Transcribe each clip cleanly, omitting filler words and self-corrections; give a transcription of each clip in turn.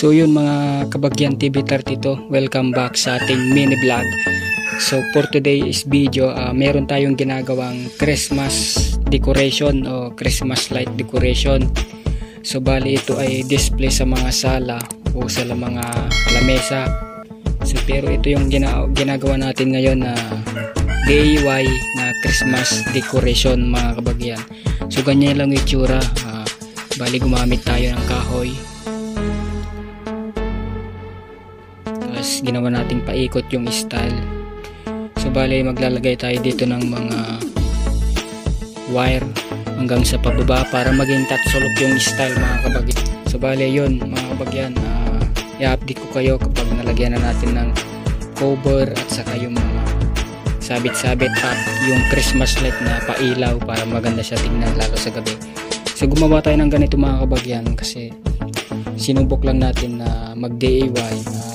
So yun mga Kabagyan TV32, welcome back sa ating mini vlog. So for today's video, meron tayong ginagawang Christmas decoration o Christmas light decoration. So bali ito ay display sa mga sala o sa mga lamesa. So pero ito yung ginagawa natin ngayon na DIY na Christmas decoration mga Kabagyan. So ganyan lang yung itsura. Bali gumamit tayo ng kahoy. Tapos ginawa nating paikot yung style. So bali maglalagay tayo dito ng mga wire hanggang sa pababa para maging tatsulok yung style mga Kabagyan. So bali yun mga Kabagyan, i-update ko kayo kapag nalagyan na natin ng cover at saka yung mga sabit-sabit at yung Christmas light na pailaw para maganda siya tingnan lalo sa gabi. So gumawa tayo ng ganito mga Kabagyan kasi sinubok lang natin na mag-DIY at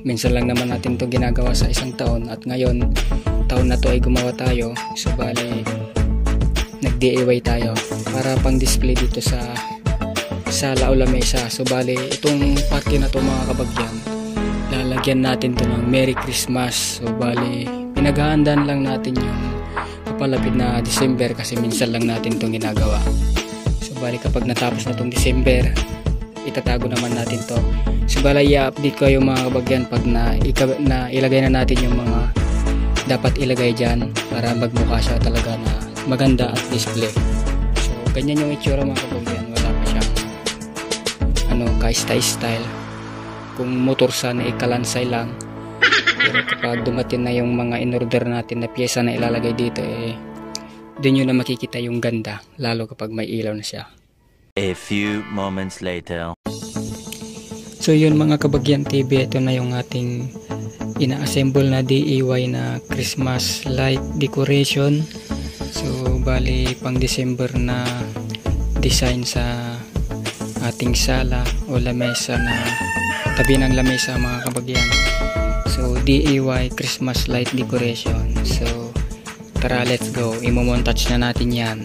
minsan lang naman natin to ginagawa sa isang taon at ngayon taon na to ay gumawa tayo. So bali nag-DIY tayo para pang display dito sa sala o lamesa. So bali itong party na to mga Kabagyan, lalagyan natin to ng Merry Christmas. So bali pinaghahandaan lang natin yung papalapit na December kasi minsan lang natin itong ginagawa. So bali kapag natapos na itong December, itatago naman natin to. So bali i-update ko yung mga Kabagyan pag na ilagay na natin yung mga dapat ilagay dyan para magmukha siya talaga na maganda at display. So ganyan yung itsura mga Kabagyan, wala pa siyang ka-style. Kung motor sana ikalansay lang. Pero kapag dumating na yung mga in-order natin na pyesa na ilalagay dito, doon nyo na makikita yung ganda, lalo kapag may ilaw na siya. A few moments later. So yun mga Kabagyan TV, ito na yung ating ina-assemble na DIY na Christmas light decoration. So bali pang December na design sa ating sala o lamesa na tabi ng lamesa mga Kabagyan. So DIY Christmas light decoration. So tara, let's go, imo-montage na natin yan.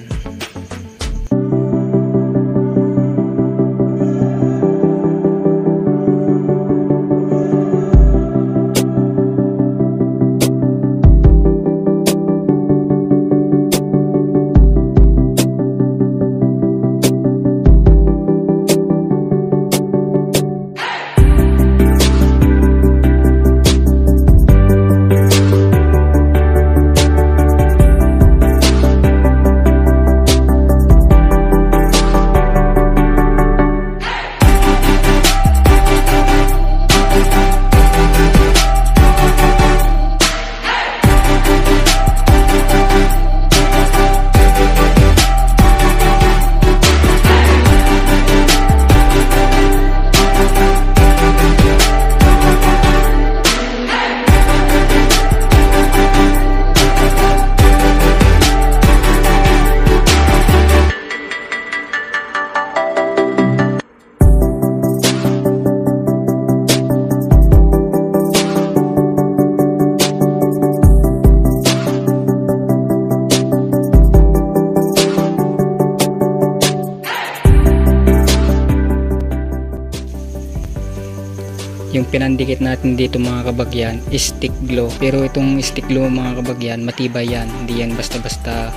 Yung pinandikit natin dito mga Kabagyan is stick glue, pero itong stick glue mga Kabagyan matibay yan, hindi yan basta-basta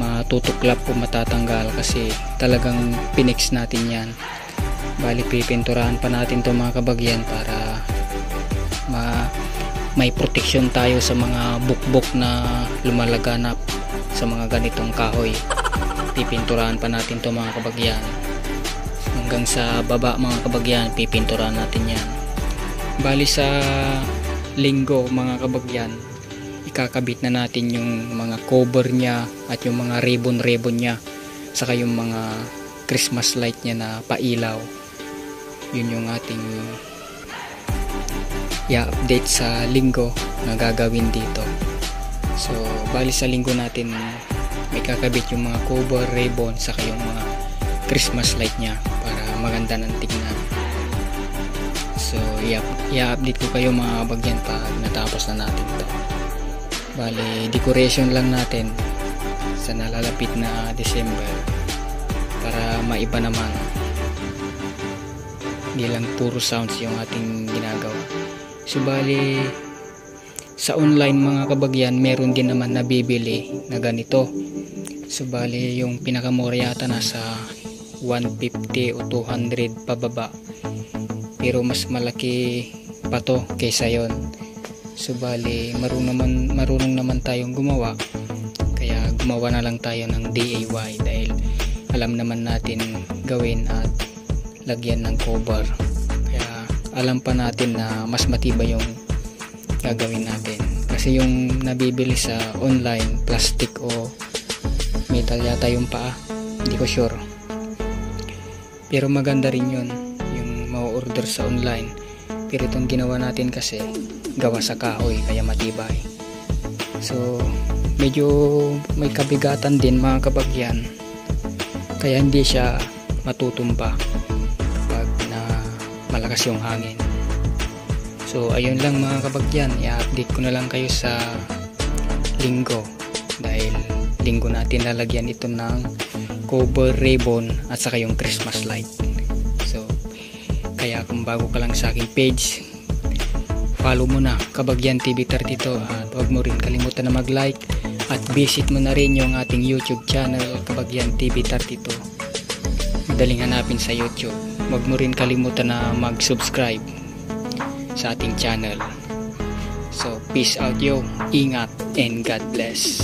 matutuklap o matatanggal kasi talagang pinix natin yan. Bali pipinturahan pa natin to mga Kabagyan para may protection tayo sa mga bukbok na lumalaganap sa mga ganitong kahoy. Pipinturahan pa natin to mga Kabagyan hanggang sa baba mga Kabagyan, pipinturahan natin yan. Bali sa linggo mga Kabagyan, ikakabit na natin yung mga cover niya at yung mga ribbon niya, saka yung mga Christmas light niya na pailaw. Yun yung ating i-update sa linggo na gagawin dito. So bali sa linggo natin may kakabit yung mga cover, ribbon, saka yung mga Christmas light niya para maganda ng tignan. So i-update ko kayo mga Kabagyan pag natapos na natin to. Bali decoration lang natin sa nalalapit na December para maiba naman. Hindi lang puro sounds yung ating ginagawa. Subali sa online mga kabagyan, meron din naman nabibili na ganito. Subali yung pinakamura yata nasa 150 o 200 pababa. Pero mas malaki pa to kaysa yon. Subali marunong naman tayong gumawa. Kaya gumawa na lang tayo ng DIY dahil alam naman natin gawin at lagyan ng cover. Kaya alam pa natin na mas matibay yung gagawin natin. Kasi yung nabibili sa online, plastic o metal yata yung paa. Hindi ko sure. Pero maganda rin yun, yung ma-order sa online. Pero itong ginawa natin kasi gawa sa kahoy, kaya matibay. So medyo may kabigatan din mga kabagyan, kaya hindi siya matutumba pag na malakas yung hangin. So ayun lang mga kabagyan, i-update ko na lang kayo sa linggo dahil linggo natin lalagyan ito ng cover ribbon at saka yung Christmas light. So kaya kung bago ka lang sa aking page, follow mo na Kabagyan TV 32 at huwag mo rin kalimutan na mag-like at visit mo na rin yung ating YouTube channel Kabagyan TV 32. Madaling hanapin sa YouTube. Huwag mo rin kalimutan na mag-subscribe sa ating channel. So peace out yo, ingat and God bless.